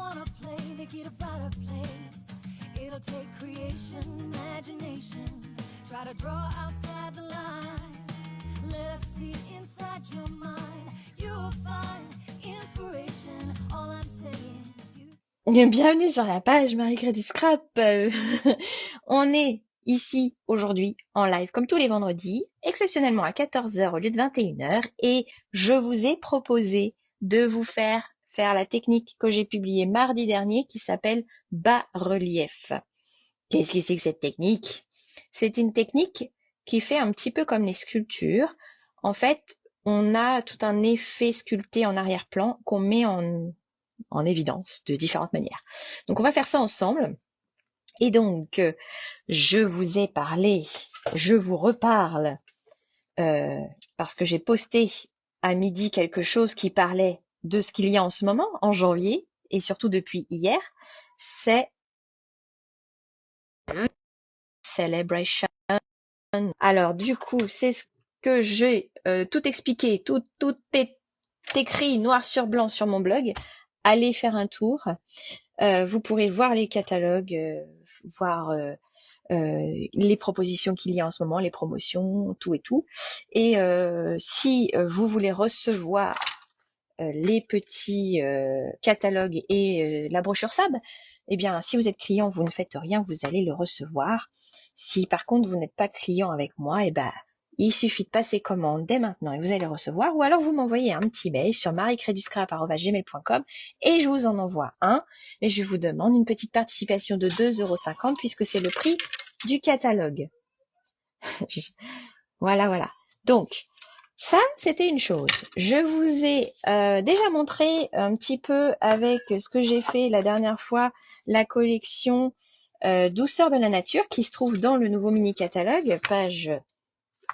wanna play, make it about a place. It'll take creation, imagination. Try to draw outside the line. Let us see inside your mind. You'll find inspiration. All I'm saying is you. Bienvenue sur la page Marie-Cré du Scrap. On est ici aujourd'hui en live comme tous les vendredis, exceptionnellement à 14h au lieu de 21h, et je vous ai proposé de vous faire la technique que j'ai publiée mardi dernier qui s'appelle bas-relief. Qu'est-ce que c'est que cette technique? C'est une technique qui fait un petit peu comme les sculptures. En fait, on a tout un effet sculpté en arrière-plan qu'on met en évidence de différentes manières. Donc on va faire ça ensemble. Et donc, je vous ai parlé, je vous reparle, parce que j'ai posté à midi quelque chose qui parlait de ce qu'il y a en ce moment, en janvier, et surtout depuis hier, c'est Celebration. Alors du coup, c'est ce que j'ai tout expliqué, tout est écrit noir sur blanc sur mon blog. Allez faire un tour. Vous pourrez voir les catalogues, voir les propositions qu'il y a en ce moment, les promotions, tout et tout. Et si vous voulez recevoir les petits catalogues et la brochure SAB, eh bien, si vous êtes client, vous ne faites rien, vous allez le recevoir. Si par contre vous n'êtes pas client avec moi, eh ben, il suffit de passer commande dès maintenant et vous allez le recevoir. Ou alors vous m'envoyez un petit mail sur mariecreduscrap@gmail.com et je vous en envoie un. Et je vous demande une petite participation de 2,50 € puisque c'est le prix du catalogue. Voilà. Donc, ça, c'était une chose. Je vous ai déjà montré un petit peu avec ce que j'ai fait la dernière fois, la collection Douceur de la nature qui se trouve dans le nouveau mini-catalogue, page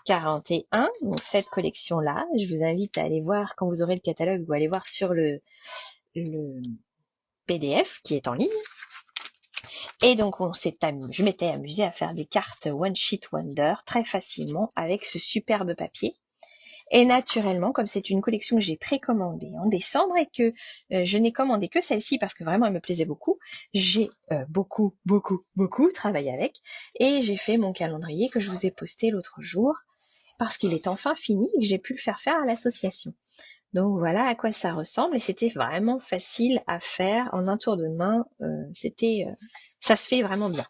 41. Donc cette collection-là, je vous invite à aller voir quand vous aurez le catalogue ou aller voir sur le PDF qui est en ligne. Et donc je m'étais amusée à faire des cartes One Sheet Wonder très facilement avec ce superbe papier. Et naturellement, comme c'est une collection que j'ai précommandée en décembre et que je n'ai commandé que celle-ci parce que vraiment elle me plaisait beaucoup, j'ai beaucoup travaillé avec et j'ai fait mon calendrier que je vous ai posté l'autre jour parce qu'il est enfin fini et que j'ai pu le faire à l'association. Donc voilà à quoi ça ressemble et c'était vraiment facile à faire en un tour de main. Ça se fait vraiment bien.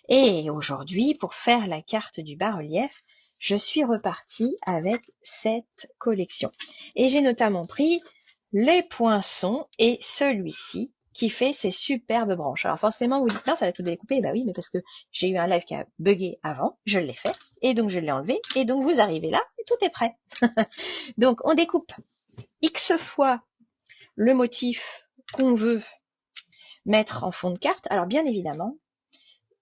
Et aujourd'hui, pour faire la carte du bas-relief, je suis repartie avec cette collection. Et j'ai notamment pris les poinçons et celui-ci qui fait ces superbes branches. Alors forcément, vous dites, non, ça va tout découper. Bah oui, mais parce que j'ai eu un live qui a bugué avant, je l'ai fait, et donc je l'ai enlevé, et donc vous arrivez là, et tout est prêt. Donc on découpe X fois le motif qu'on veut mettre en fond de carte. Alors bien évidemment,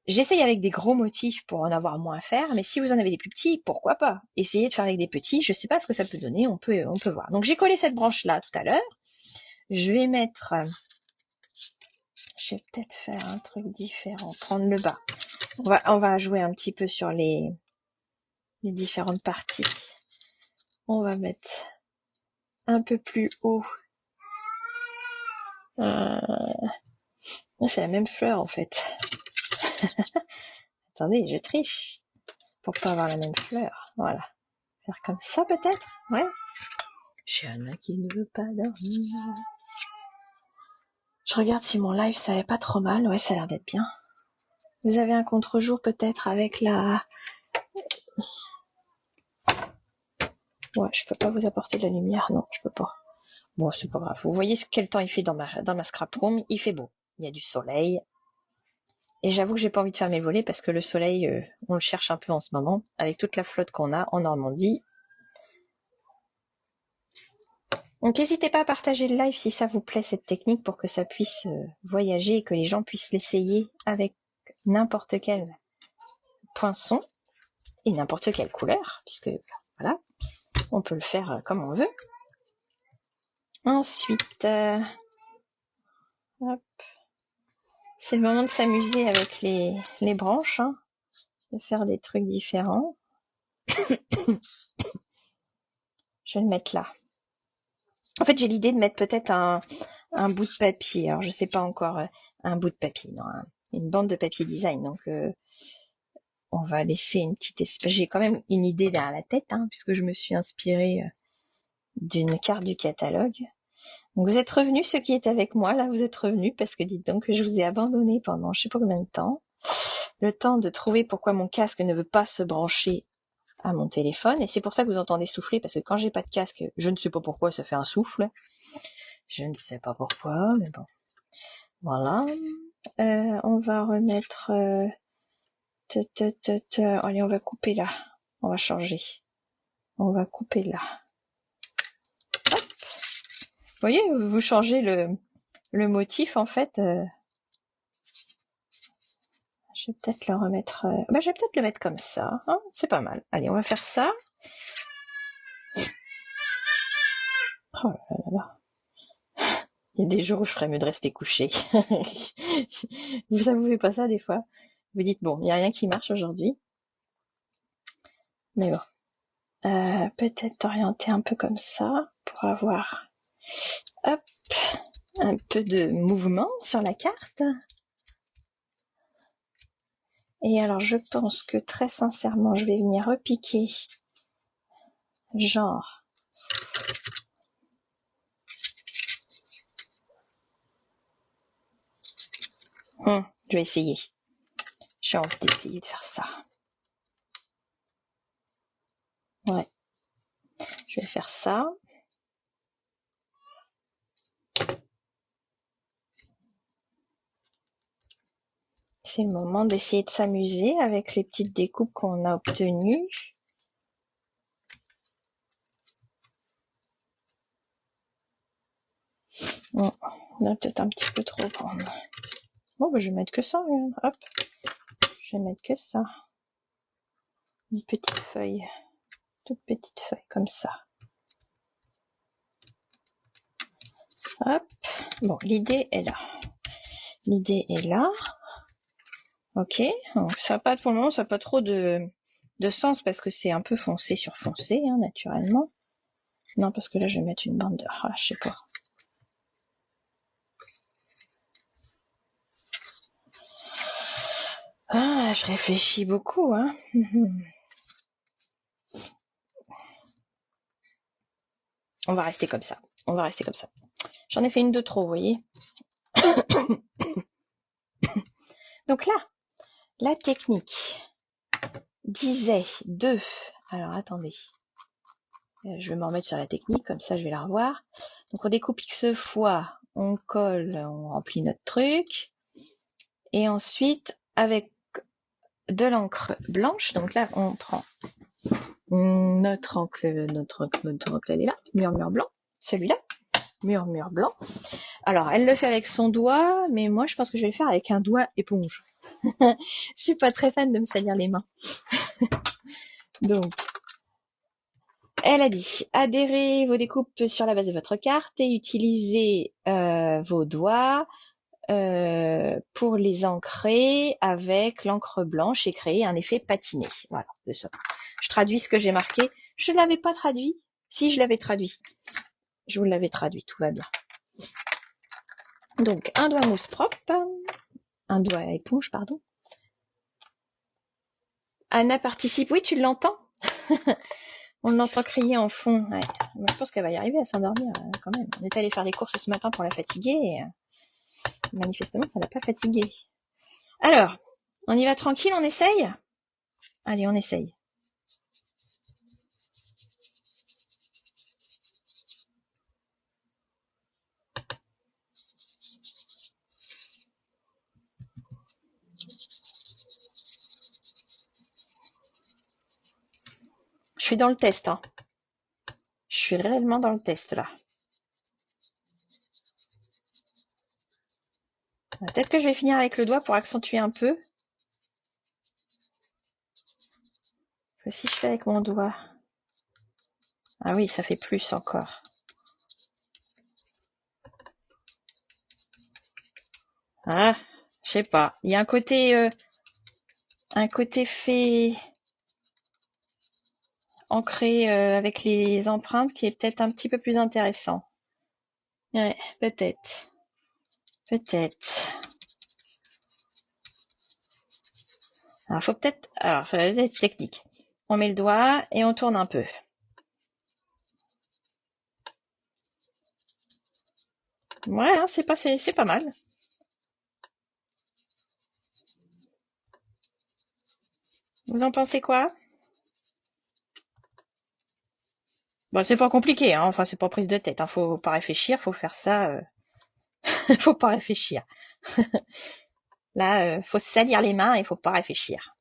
j'essaye avec des gros motifs pour en avoir moins à faire, mais si vous en avez des plus petits, pourquoi pas? Essayez de faire avec des petits, je sais pas ce que ça peut donner, on peut voir. Donc j'ai collé cette branche-là tout à l'heure. Je vais peut-être faire un truc différent, prendre le bas. On va jouer un petit peu sur les différentes parties. On va mettre un peu plus haut. C'est la même fleur en fait. Attendez, je triche pour pas avoir la même fleur. Voilà. Faire comme ça peut-être. Ouais. Chiana qui ne veut pas dormir. Je regarde si mon live ça va pas trop mal. Ouais, ça a l'air d'être bien. Vous avez un contre-jour peut-être avec la... Ouais, je peux pas vous apporter de la lumière. Non, je peux pas. Bon, c'est pas grave. Vous voyez quel temps il fait dans ma scrap room. Il fait beau. Il y a du soleil. Et j'avoue que j'ai pas envie de faire mes volets parce que le soleil, on le cherche un peu en ce moment. Avec toute la flotte qu'on a en Normandie. Donc n'hésitez pas à partager le live si ça vous plaît cette technique pour que ça puisse voyager et que les gens puissent l'essayer avec n'importe quel poinçon et n'importe quelle couleur, puisque voilà, on peut le faire comme on veut. Ensuite, hop, c'est le moment de s'amuser avec les branches, hein, de faire des trucs différents. Je vais le mettre là. En fait, j'ai l'idée de mettre peut-être un un bout de papier. Alors je sais pas encore un bout de papier, non, une bande de papier design. Donc on va laisser une petite espèce. J'ai quand même une idée derrière la tête, hein, puisque je me suis inspirée d'une carte du catalogue. Donc vous êtes revenus, ceux qui étaient avec moi, là vous êtes revenus, parce que dites donc que je vous ai abandonné pendant je sais pas combien de temps. Le temps de trouver pourquoi mon casque ne veut pas se brancher à mon téléphone. Et c'est pour ça que vous entendez souffler, parce que quand j'ai pas de casque, je ne sais pas pourquoi ça fait un souffle. Je ne sais pas pourquoi, mais bon. Voilà. On va remettre... Allez, on va couper là. On va changer. On va couper là. Hop. Vous voyez, vous changez le motif, en fait. Je vais peut-être le remettre... je vais peut-être le mettre comme ça. Hein, c'est pas mal. Allez, on va faire ça. Oh là là là. Il y a des jours où je ferais mieux de rester couché. Vous savez pas ça des fois? Vous dites, bon, il n'y a rien qui marche aujourd'hui. Mais bon. Peut-être orienter un peu comme ça pour avoir hop, un peu de mouvement sur la carte. Et alors je pense que très sincèrement je vais venir repiquer genre je vais essayer. J'ai envie d'essayer de faire ça. Ouais. Je vais faire ça. C'est le moment d'essayer de s'amuser avec les petites découpes qu'on a obtenues. Bon, on a peut-être un petit peu trop grande. Bon, je vais mettre que ça. Hop. Je vais mettre que ça. Une petite feuille. Toute petite feuille comme ça. Hop. Bon, l'idée est là. L'idée est là. Ok. Donc, ça n'a pas, pour le moment, ça n'a pas trop de sens parce que c'est un peu foncé sur foncé, hein, naturellement. Non, parce que là, je vais mettre une bande de... Ah, je sais pas. Ah, je réfléchis beaucoup, hein. On va rester comme ça. On va rester comme ça. J'en ai fait une de trop, vous voyez. Donc là, la technique disait de... Alors, attendez. Je vais m'en remettre sur la technique, comme ça je vais la revoir. Donc on découpe X fois, on colle, on remplit notre truc. Et ensuite, avec de l'encre blanche, donc là on prend notre encre, elle est là, murmure blanc, celui-là, murmure blanc. Alors elle le fait avec son doigt, mais moi je pense que je vais le faire avec un doigt éponge. Je suis pas très fan de me salir les mains. Donc, elle a dit, adhérez vos découpes sur la base de votre carte et utilisez vos doigts pour les ancrer avec l'encre blanche et créer un effet patiné. Voilà, c'est ça. Je traduis ce que j'ai marqué. Je ne l'avais pas traduit. Si, je l'avais traduit. Je vous l'avais traduit, tout va bien. Donc, un doigt mousse propre, un doigt éponge, pardon. Anna participe. Oui, tu l'entends? On l'entend crier en fond. Ouais. Moi, je pense qu'elle va y arriver à s'endormir quand même. On est allé faire les courses ce matin pour la fatiguer et manifestement, ça l'a pas fatiguée. Alors, on y va tranquille, on essaye? Allez, on essaye. Je suis dans le test, hein. Je suis réellement dans le test, là. Peut-être que je vais finir avec le doigt pour accentuer un peu. Parce que si je fais avec mon doigt... Ah oui, ça fait plus encore. Ah, je sais pas. Il y a un côté fait ancré avec les empreintes qui est peut-être un petit peu plus intéressant. Ouais, peut-être. Peut-être. Alors, faut peut-être... Alors, faut être technique. On met le doigt et on tourne un peu. Ouais, hein, c'est pas mal. Vous en pensez quoi? Bon, c'est pas compliqué, hein. Enfin, c'est pas prise de tête, hein. Faut pas réfléchir, faut faire ça. Faut pas réfléchir. Là, faut se salir les mains et faut pas réfléchir.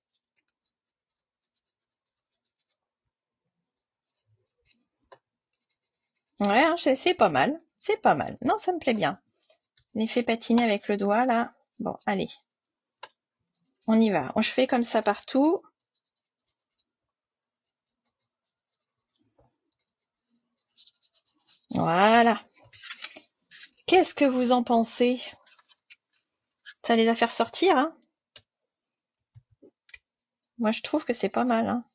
Ouais, hein, c'est pas mal. C'est pas mal. Non, ça me plaît bien. L'effet patiner avec le doigt, là. Bon, allez. On y va. Je fais comme ça partout. Voilà. Qu'est-ce que vous en pensez? Ça les a fait sortir, hein? Moi, je trouve que c'est pas mal, hein.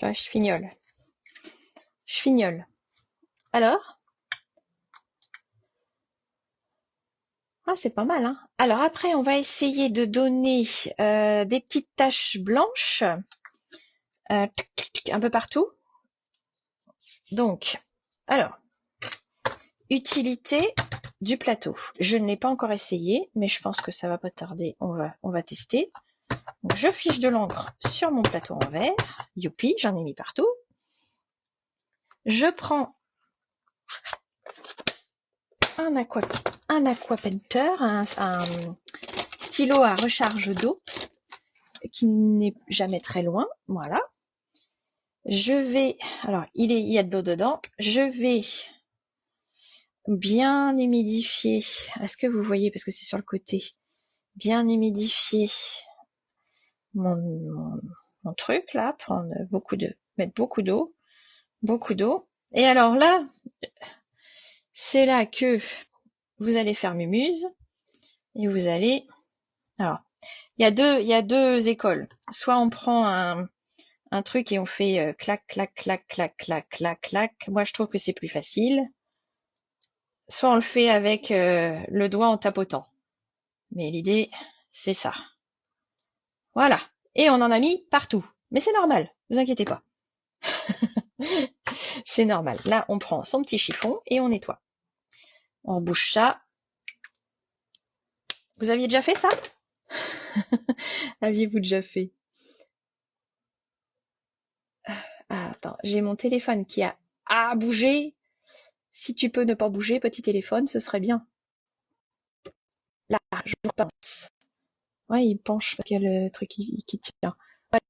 Là, je fignole. Je fignole. Alors? Ah, c'est pas mal, hein. Alors après, on va essayer de donner des petites taches blanches un peu partout. Donc, alors, utilité du plateau. Je ne l'ai pas encore essayé, mais je pense que ça va pas tarder. On va tester. Donc, je fiche de l'encre sur mon plateau en verre. Youpi, j'en ai mis partout. Je prends un aqua painter, un stylo à recharge d'eau qui n'est jamais très loin. Voilà. Je vais, alors il y a de l'eau dedans. Je vais bien humidifier. Est-ce que vous voyez, parce que c'est sur le côté, bien humidifier mon truc là, mettre beaucoup d'eau, Et alors là, c'est là que vous allez faire mumuse et vous allez. Alors, il y a deux écoles. Soit on prend un truc et on fait clac, clac, clac, clac, clac, clac, clac. Moi, je trouve que c'est plus facile. Soit on le fait avec le doigt en tapotant. Mais l'idée, c'est ça. Voilà. Et on en a mis partout. Mais c'est normal, vous inquiétez pas. C'est normal. Là, on prend son petit chiffon et on nettoie. On bouge ça. Vous aviez déjà fait ça? Aviez-vous déjà fait? Ah, attends, j'ai mon téléphone qui a bougé. Si tu peux ne pas bouger, petit téléphone, ce serait bien. Là, je pense. Ouais, il penche parce qu'il y a le truc qui tient.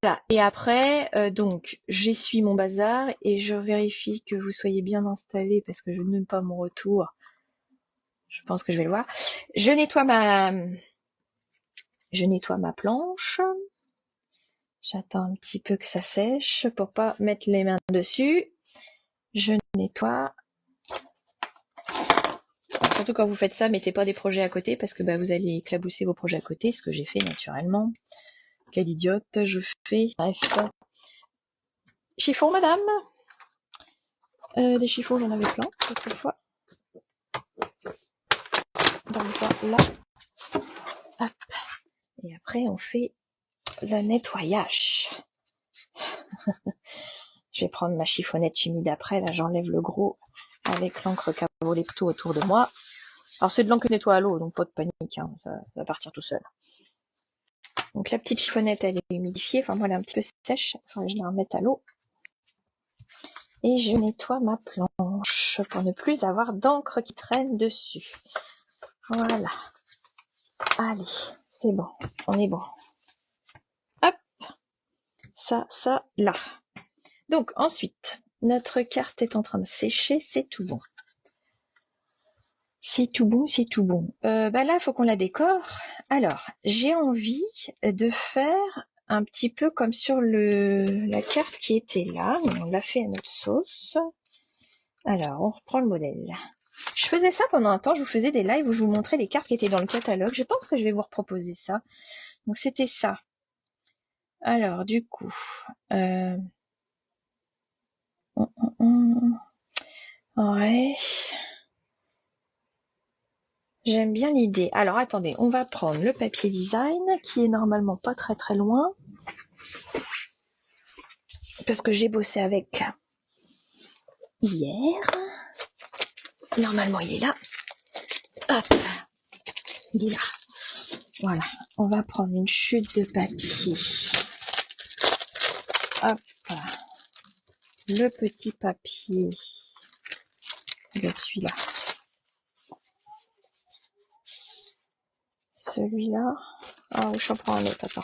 Voilà. Et après, donc, j'essuie mon bazar et je vérifie que vous soyez bien installés parce que je n'aime pas mon retour. Je pense que je vais le voir. Je nettoie ma planche. J'attends un petit peu que ça sèche pour pas mettre les mains dessus. Je nettoie. Alors, surtout quand vous faites ça, mettez pas des projets à côté parce que vous allez éclabousser vos projets à côté, ce que j'ai fait naturellement. Quelle idiote je fais. Bref. Chiffon, madame. Des chiffons, j'en avais plein autrefois. Donc là. Hop. Et après, on fait le nettoyage. Je vais prendre ma chiffonnette humide après. Là, j'enlève le gros avec l'encre qui a volé tout autour de moi. Alors, c'est de l'encre que je nettoie à l'eau, donc pas de panique. Hein, ça va partir tout seul. Donc, la petite chiffonnette, elle est humidifiée. Enfin, moi, elle est un petit peu sèche. Enfin, je la remette à l'eau. Et je nettoie ma planche pour ne plus avoir d'encre qui traîne dessus. Voilà. Allez, c'est bon. On est bon. Hop. Ça, là. Donc, ensuite, notre carte est en train de sécher. C'est tout bon. C'est tout bon, c'est tout bon. Là, il faut qu'on la décore. Alors, j'ai envie de faire un petit peu comme sur la carte qui était là. On l'a fait à notre sauce. Alors, on reprend le modèle. Je faisais ça pendant un temps. Je vous faisais des lives où je vous montrais les cartes qui étaient dans le catalogue. Je pense que je vais vous reproposer ça. Donc, c'était ça. Alors, du coup, euh, hum, hum, hum. Ouais, j'aime bien l'idée. Alors, attendez, on va prendre le papier design, qui est normalement pas très très loin, parce que j'ai bossé avec hier. Normalement, il est là. Hop, il est là. Voilà, on va prendre une chute de papier. Hop, le petit papier de celui-là. Celui-là. Ah, où j'en prends un autre, attends.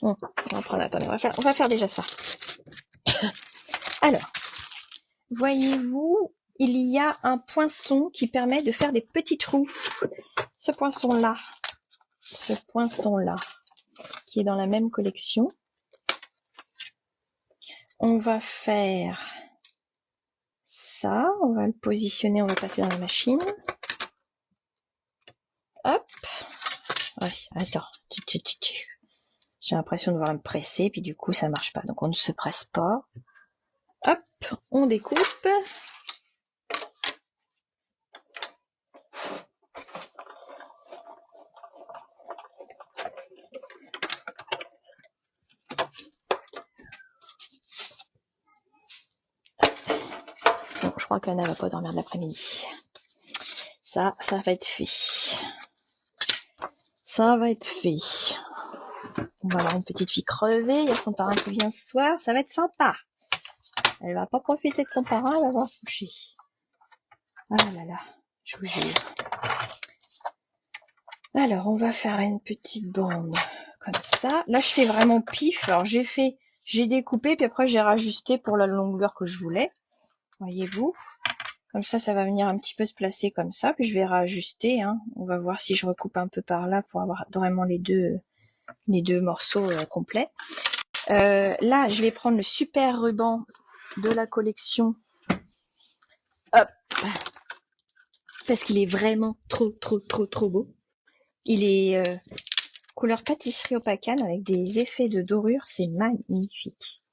Bon, on va prendre, attendez, on va faire déjà ça. Alors, voyez-vous, il y a un poinçon qui permet de faire des petits trous. Ce poinçon-là, qui est dans la même collection. On va faire ça, on va le positionner, on va passer dans la machine. Hop. Ouais, attends. J'ai l'impression de devoir me presser, puis du coup ça marche pas. Donc on ne se presse pas. Hop, on découpe. Bon, je crois qu'Anna va pas dormir de l'après-midi. Ça va être fait. Ça va être fait. On va avoir une petite fille crevée, il y a son parrain qui vient ce soir, ça va être sympa. Elle va pas profiter de son parrain, elle va voir se coucher. Ah là là, je vous jure. Alors, on va faire une petite bande comme ça. Là, je fais vraiment pif. Alors, j'ai découpé, puis après, j'ai rajusté pour la longueur que je voulais. Voyez-vous. Comme ça va venir un petit peu se placer comme ça. Puis, je vais rajuster. Hein. On va voir si je recoupe un peu par là pour avoir vraiment les deux morceaux complets. Là, je vais prendre le super ruban de la collection. Hop. Parce qu'il est vraiment trop beau. Il est couleur pâtisserie opacane avec des effets de dorure, c'est magnifique.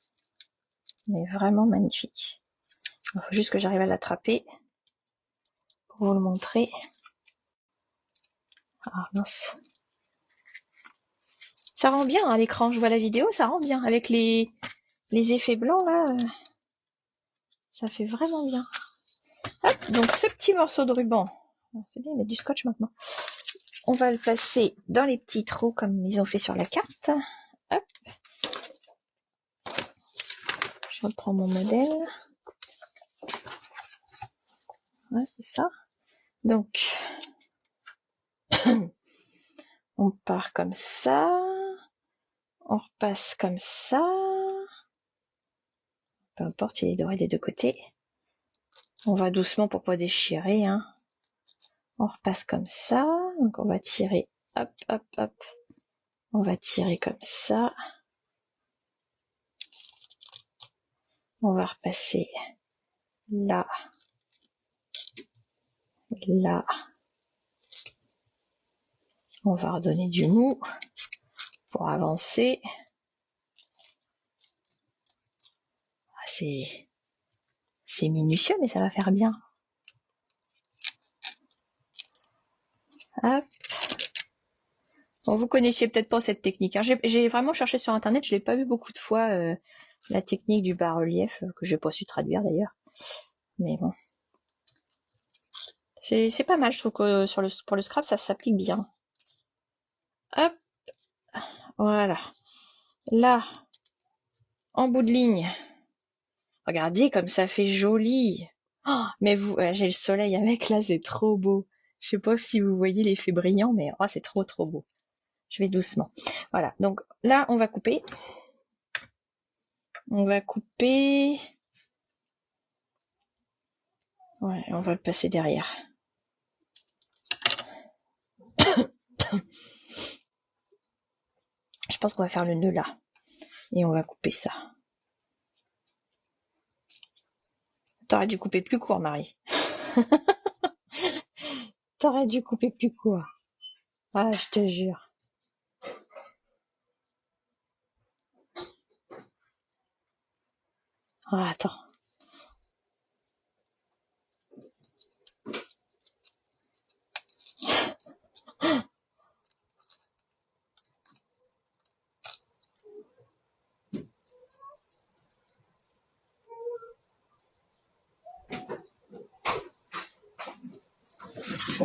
Mais vraiment magnifique. Il faut juste que j'arrive à l'attraper pour vous le montrer. Ah mince. Ça rend bien à l'écran, je vois la vidéo, ça rend bien. Avec les effets blancs là, ça fait vraiment bien. Hop, donc ce petit morceau de ruban, c'est bien, il y a du scotch maintenant. On va le placer dans les petits trous comme ils ont fait sur la carte. Hop. Je reprends mon modèle. Ouais, c'est ça. Donc, on part comme ça. On repasse comme ça. Peu importe, il est doré des deux côtés. On va doucement pour pas déchirer. Hein. On repasse comme ça. Donc on va tirer. Hop, hop, hop. On va tirer comme ça. On va repasser là. Là. On va redonner du mou pour avancer. C'est minutieux, mais ça va faire bien. Hop. Bon, vous connaissiez peut-être pas cette technique. Hein. J'ai vraiment cherché sur internet, je l'ai pas vu beaucoup de fois, la technique du bas-relief, que j'ai pas su traduire d'ailleurs. Mais bon. C'est pas mal, je trouve que pour le scrap, ça s'applique bien. Hop. Voilà. Là, en bout de ligne. Regardez comme ça fait joli. Oh, mais vous, j'ai le soleil avec là, c'est trop beau. Je sais pas si vous voyez l'effet brillant, mais oh, c'est trop beau. Je vais doucement. Voilà, donc là, on va couper. On va couper. Ouais, on va le passer derrière. Je pense qu'on va faire le nœud là. Et on va couper ça. T'aurais dû couper plus court, Marie. T'aurais dû couper plus court. Ah, je te jure. Ah, attends.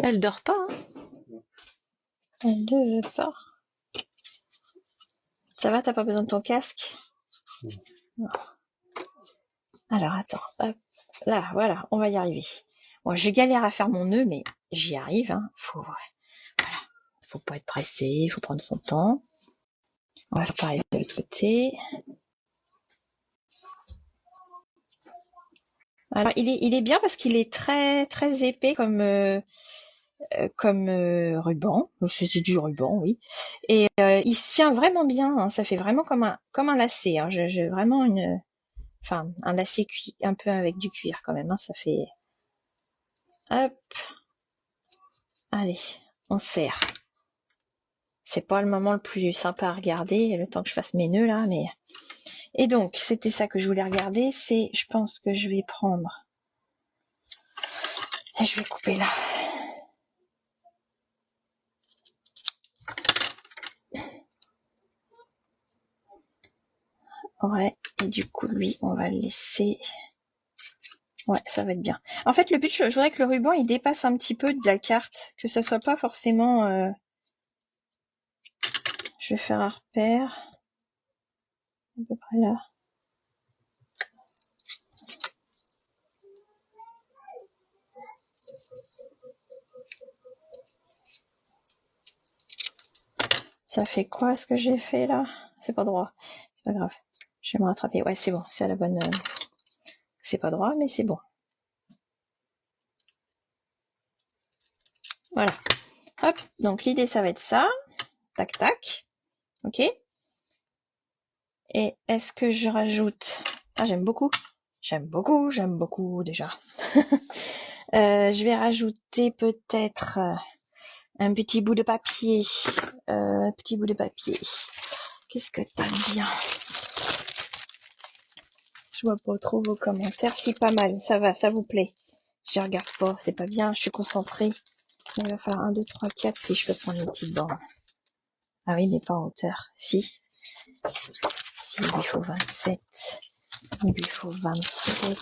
Elle dort pas, hein. Elle ne veut pas. Ça va, t'as pas besoin de ton casque? Non. Alors, attends. Hop. Là, voilà, on va y arriver. Bon, je galère à faire mon nœud, mais j'y arrive, hein. Faut pas être pressé, faut prendre son temps. On va faire pareil de l'autre côté. Alors, il est bien parce qu'il est très, très épais comme ruban. C'est du ruban, oui. Et il se tient vraiment bien, hein. Ça fait vraiment comme un lacet, hein. J'ai vraiment un lacet un peu avec du cuir quand même, hein. Ça fait, hop, allez, on serre. C'est pas le moment le plus sympa à regarder, le temps que je fasse mes nœuds là, mais... Et donc, c'était ça que je voulais regarder, je pense que je vais prendre... Et je vais couper là. Ouais, et du coup, lui, on va le laisser... Ouais, ça va être bien. En fait, le but, je voudrais que le ruban, il dépasse un petit peu de la carte, que ça soit pas forcément... Je vais faire un repère, à peu près là. Ça fait quoi ce que j'ai fait là? C'est pas droit, c'est pas grave. Je vais me rattraper. Ouais, c'est bon, c'est à la bonne... C'est pas droit, mais c'est bon. Voilà. Hop, donc l'idée, ça va être ça. Tac, tac. Ok. Et est-ce que je rajoute... Ah, j'aime beaucoup. J'aime beaucoup déjà. Je vais rajouter peut-être un petit bout de papier. Petit bout de papier. Qu'est-ce que t'aimes bien? Je vois pas trop vos commentaires. Si, pas mal. Ça va, ça vous plaît. Je regarde pas, c'est pas bien. Je suis concentrée. Il va falloir 1, 2, 3, 4 si je peux prendre une petite borne. Ah oui, mais pas en hauteur. Si, il lui faut 27. Il lui faut 27.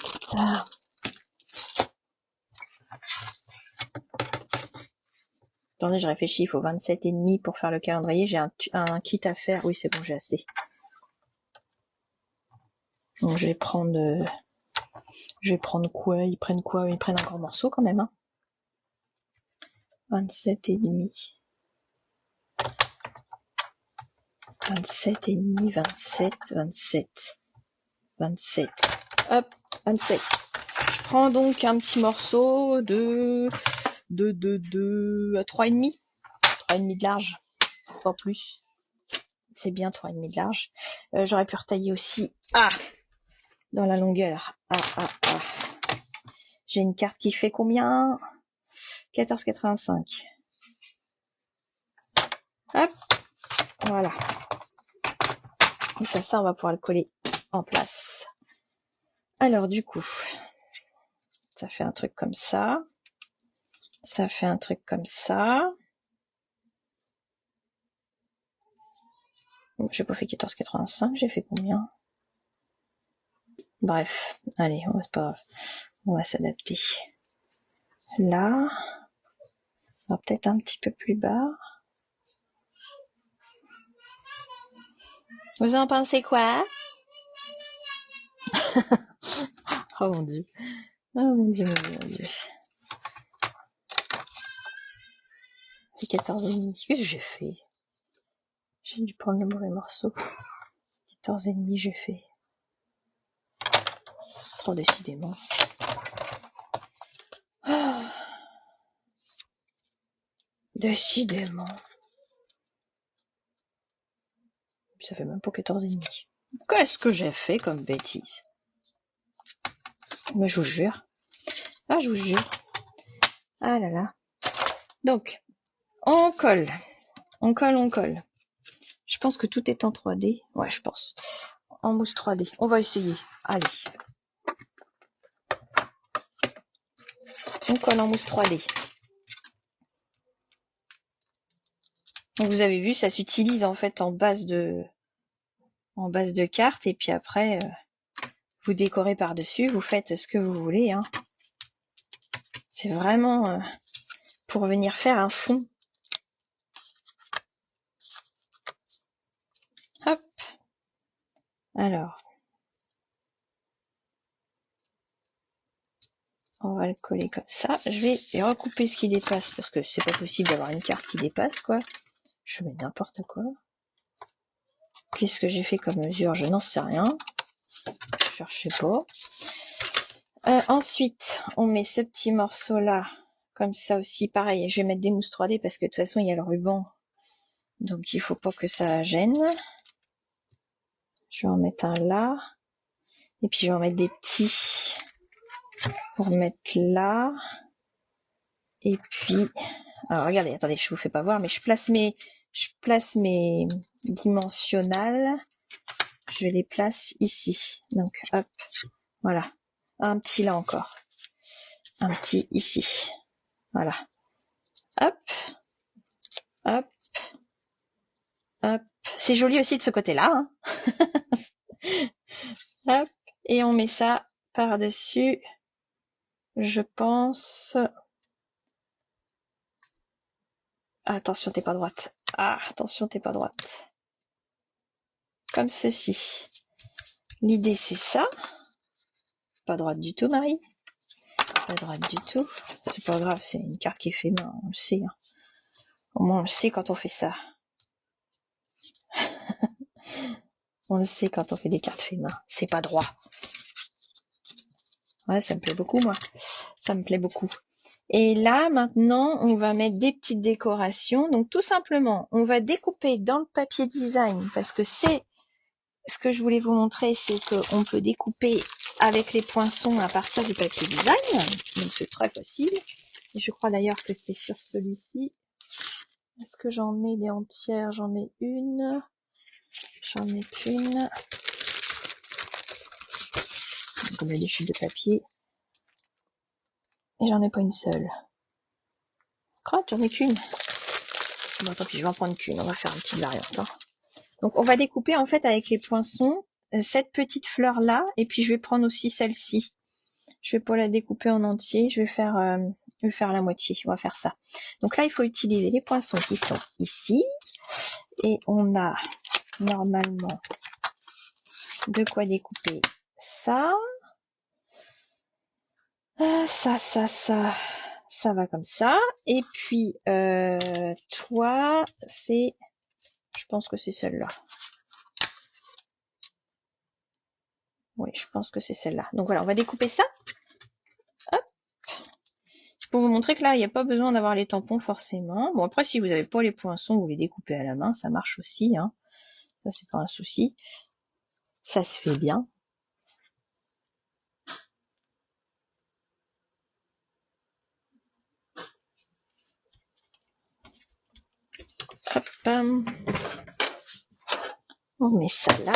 Attendez, je réfléchis, il faut 27,5 pour faire le calendrier. J'ai un kit à faire. Oui, c'est bon, j'ai assez. Donc je vais prendre quoi? Ils prennent quoi? Ils prennent un grand morceau quand même, hein. 27,5. 27,5, 27, 27. 27. Hop, 27. Je prends donc un petit morceau de 3,5. 3,5 de large, pas plus. C'est bien 3,5 de large. J'aurais pu retailler aussi dans la longueur. J'ai une carte qui fait combien? 14,85. Hop, voilà. Et ça, on va pouvoir le coller en place. Alors du coup, ça fait un truc comme ça. Ça fait un truc comme ça. J'ai pas fait 14,85, j'ai fait combien? Bref, allez, c'est pas grave. On va s'adapter. Là, alors peut-être un petit peu plus bas. Vous en pensez quoi? Oh mon dieu. Oh mon dieu, mon dieu, mon dieu. C'est 14,5. Qu'est-ce que j'ai fait? J'ai dû prendre le mauvais morceau. 14,5 j'ai fait. Trop décidément. Décidément. Ça fait même pas 14,5. Qu'est-ce que j'ai fait comme bêtise? Mais je vous jure. Ah, je vous jure. Ah là là. Donc, on colle On colle, on colle. Je pense que tout est en 3D. Ouais, je pense. En mousse 3D. On va essayer. Allez. On colle en mousse 3D. Donc vous avez vu, ça s'utilise en fait en base de carte et puis après vous décorez par-dessus, vous faites ce que vous voulez. Hein. C'est vraiment pour venir faire un fond. Hop. Alors. On va le coller comme ça. Je vais recouper ce qui dépasse parce que c'est pas possible d'avoir une carte qui dépasse quoi. Je mets n'importe quoi. Qu'est-ce que j'ai fait comme mesure? Je n'en sais rien. Je cherchais pas. Ensuite, on met ce petit morceau là, comme ça aussi. Pareil, je vais mettre des mousses 3D parce que de toute façon il y a le ruban, donc il faut pas que ça gêne. Je vais en mettre un là, et puis je vais en mettre des petits pour mettre là. Et puis, alors regardez, attendez, je vous fais pas voir, mais je place mes dimensionnels. Je les place ici. Donc hop, voilà. Un petit là encore. Un petit ici. Voilà. Hop, hop, hop. C'est joli aussi de ce côté-là. Hein. Hop, et on met ça par-dessus. Je pense. Ah, attention, t'es pas droite. Ah, attention, t'es pas droite. Comme ceci. L'idée, c'est ça. Pas droite du tout, Marie. Pas droite du tout. C'est pas grave, c'est une carte qui est fait main, on le sait. Hein. Au moins, on le sait quand on fait ça. On le sait quand on fait des cartes fait main. C'est pas droit. Ouais, ça me plaît beaucoup, moi. Ça me plaît beaucoup. Et là, maintenant, on va mettre des petites décorations. Donc, tout simplement, on va découper dans le papier design parce que c'est ce que je voulais vous montrer, c'est qu'on peut découper avec les poinçons à partir du papier design. Donc, c'est très facile. Et je crois d'ailleurs que c'est sur celui-ci. Est-ce que j'en ai des entières? J'en ai une. J'en ai qu'une. Comme il y a des chutes de papier. Et j'en ai pas une seule. Crotte, j'en ai qu'une. Bon, tant pis, je vais en prendre qu'une. On va faire une petite variante. Hein. Donc, on va découper en fait avec les poinçons cette petite fleur là. Et puis, je vais prendre aussi celle-ci. Je vais pas la découper en entier. Je vais faire la moitié. On va faire ça. Donc là, il faut utiliser les poinçons qui sont ici. Et on a normalement de quoi découper ça. Ça va comme ça. Et puis, toi, c'est... Je pense que c'est celle-là. Oui, je pense que c'est celle-là. Donc voilà, on va découper ça. Hop. C'est pour vous montrer que là, il n'y a pas besoin d'avoir les tampons forcément. Bon, après, si vous n'avez pas les poinçons, vous les découpez à la main, ça marche aussi. Hein. Ça, c'est pas un souci. Ça se fait bien. Hop. On met ça là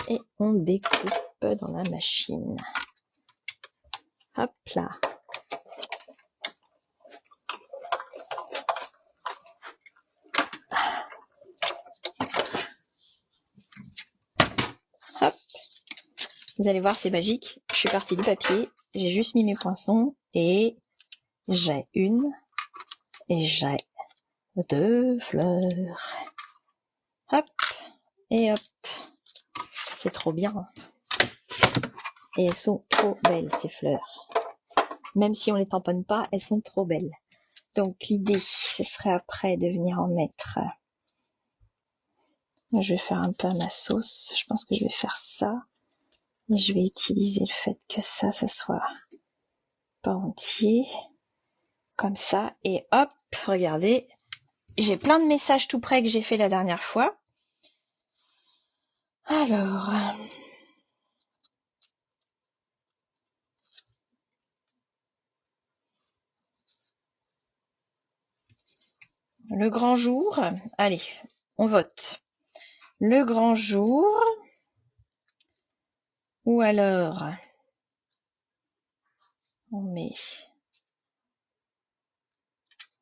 et on découpe dans la machine. Hop là. Hop. Vous allez voir, c'est magique. Je suis partie du papier, j'ai juste mis mes poinçons et j'ai une et j'ai deux fleurs. Hop et hop. C'est trop bien. Et elles sont trop belles, ces fleurs. Même si on les tamponne pas, elles sont trop belles. Donc l'idée, ce serait après de venir en mettre... Je vais faire un peu à ma sauce. Je pense que je vais faire ça. Et je vais utiliser le fait que ça soit pas entier. Comme ça. Et hop, regardez. J'ai plein de messages tout près que j'ai fait la dernière fois. Alors... Le grand jour. Allez, on vote. Le grand jour. Ou alors, on met...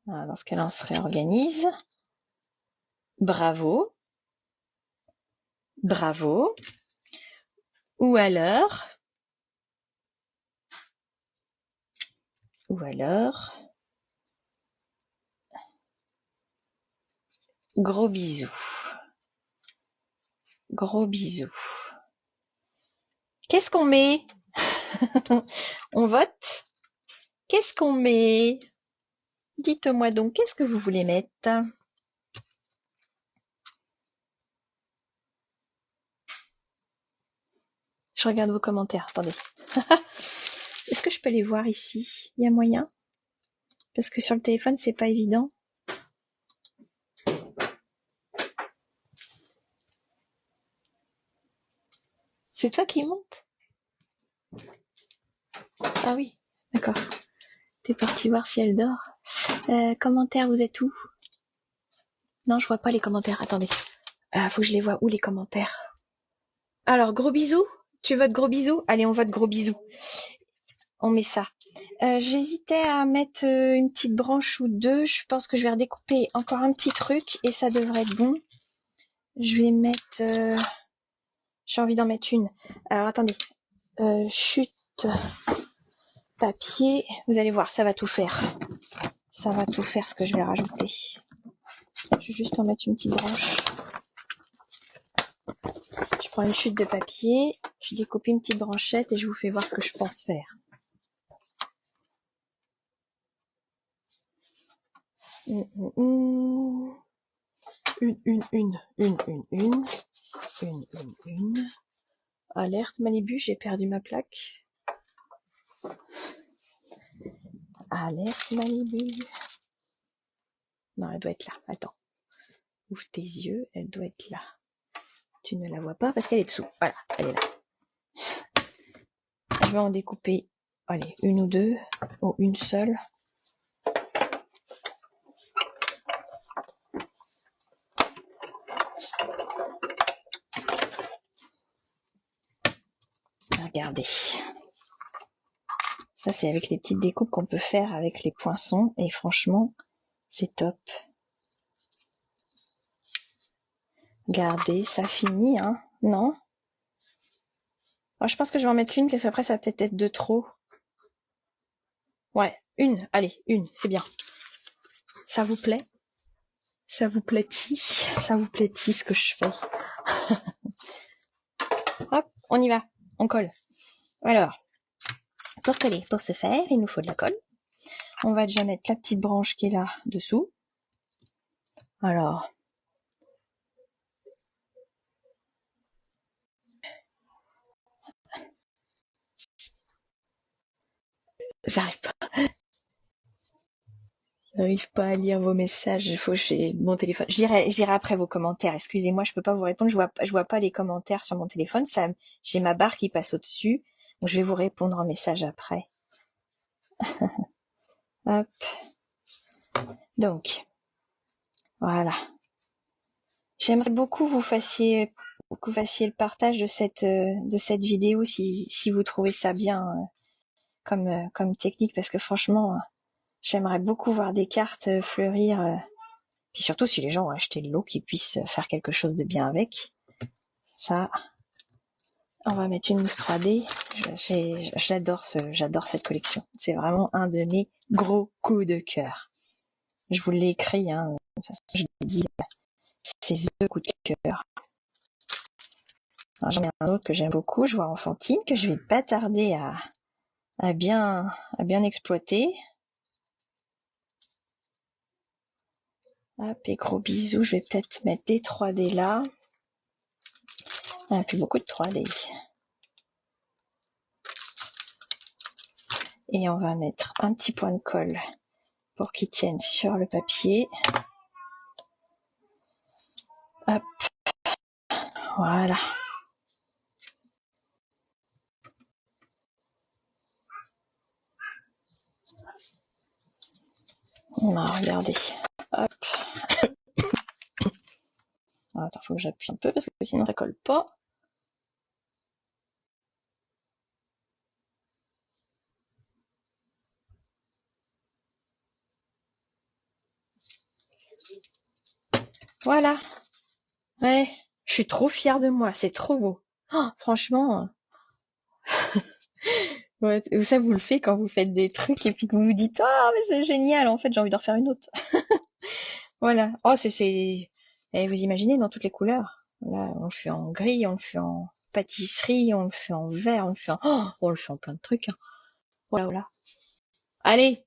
Ah, dans ce cas-là, on se réorganise. Bravo. Bravo. Ou alors... Gros bisous. Gros bisous. Qu'est-ce qu'on met? On vote? Qu'est-ce qu'on met? Dites-moi donc, qu'est-ce que vous voulez mettre? Je regarde vos commentaires, attendez. Est-ce que je peux les voir ici? Il y a moyen? Parce que sur le téléphone, c'est pas évident. C'est toi qui monte? Ah oui, d'accord. T'es parti voir si elle dort. Commentaires, vous êtes où? Non, je vois pas les commentaires. Attendez. Faut que je les vois où les commentaires? Alors, gros bisous? Tu votes gros bisous? Allez, on vote gros bisous. On met ça. J'hésitais à mettre une petite branche ou deux. Je pense que je vais redécouper encore un petit truc et ça devrait être bon. Je vais mettre... j'ai envie d'en mettre une. Alors, attendez. Chute papier. Vous allez voir, ça va tout faire. Ça va tout faire ce que je vais rajouter. Je vais juste en mettre une petite branche. Je prends une chute de papier. Je découpe une petite branchette et je vous fais voir ce que je pense faire. Une. Alerte Malibu, j'ai perdu ma plaque. Alerte Malibu. Non, elle doit être là. Attends. Ouvre tes yeux, elle doit être là. Tu ne la vois pas parce qu'elle est dessous. Voilà, elle est là. Je vais en découper, allez, une ou deux, ou une seule. Regardez. Ça, c'est avec les petites découpes qu'on peut faire avec les poinçons. Et franchement, c'est top. Regardez, ça finit, hein? Non? Oh, je pense que je vais en mettre une, parce qu'après, ça va peut-être être de trop. Ouais, une. Allez, une, c'est bien. Ça vous plaît? Ça vous plaît-il? Ça vous plaît-il ce que je fais? Hop, on y va. On colle. Alors, pour coller, pour ce faire, il nous faut de la colle. On va déjà mettre la petite branche qui est là dessous. Alors, j'arrive pas à lire vos messages. Il faut que j'ai mon téléphone. J'irai après vos commentaires. Excusez-moi, je peux pas vous répondre. Je vois pas les commentaires sur mon téléphone. Ça, j'ai ma barre qui passe au-dessus. Donc je vais vous répondre en message après. Hop. Donc, voilà. J'aimerais beaucoup que vous fassiez le partage de cette vidéo si vous trouvez ça bien comme technique, parce que franchement, j'aimerais beaucoup voir des cartes fleurir. Puis surtout si les gens ont acheté le lot, qu'ils puissent faire quelque chose de bien avec. Ça, on va mettre une mousse 3D. J'adore cette collection. C'est vraiment un de mes gros coups de cœur. Je vous l'ai écrit, hein. Je l'ai dit. C'est the coup de cœur. J'en ai un autre que j'aime beaucoup, Joie enfantine, que je vais pas tarder à bien exploiter. Hop, et gros bisous, je vais peut-être mettre des 3D là. Puis beaucoup de 3D. Et on va mettre un petit point de colle pour qu'il tienne sur le papier. Hop. Voilà. On va regarder. Hop. faut que j'appuie un peu parce que sinon ça colle pas. Voilà. Ouais. Je suis trop fière de moi. C'est trop beau. Oh, franchement. Ouais, ça vous le faites quand vous faites des trucs et puis que vous vous dites ah mais c'est génial. En fait j'ai envie d'en refaire une autre. Voilà. Oh c'est. Et vous imaginez dans toutes les couleurs. Là on le fait en gris, on le fait en pâtisserie, on le fait en vert, on le fait en on le fait en plein de trucs. Hein. Voilà voilà. Allez,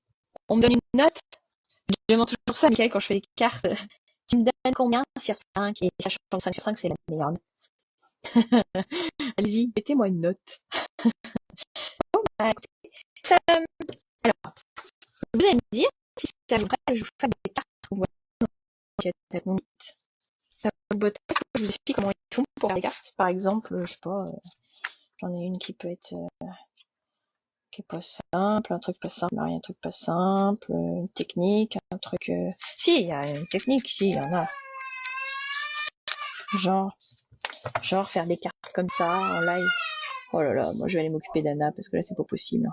on me donne une note. Je demande toujours ça, Michael, quand je fais des cartes. Tu me donnes combien sur 5? Et sachant que 5 sur 5, c'est la meilleure note. Allez-y, mettez-moi une note. Bah, écoutez, ça, alors, vous allez me dire si ça vous plaît, je vous fais des cartes. Je vous explique comment ils font pour faire des cartes. Par exemple, je sais pas, j'en ai une qui peut être qui est pas simple, un truc pas simple, un truc pas simple, une technique, un truc. Si, il y a une technique, si, il y en a. Genre faire des cartes comme ça en live. Oh là là, moi je vais aller m'occuper d'Anna parce que là c'est pas possible.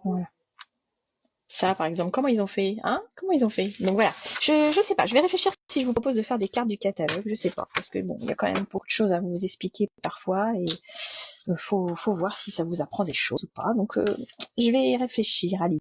Voilà. Ça par exemple, comment ils ont fait? Hein? Comment ils ont fait? Donc voilà, je sais pas, je vais réfléchir si je vous propose de faire des cartes du catalogue, je sais pas, parce que bon, il y a quand même beaucoup de choses à vous expliquer parfois et faut voir si ça vous apprend des choses ou pas. Donc je vais réfléchir à l'idée.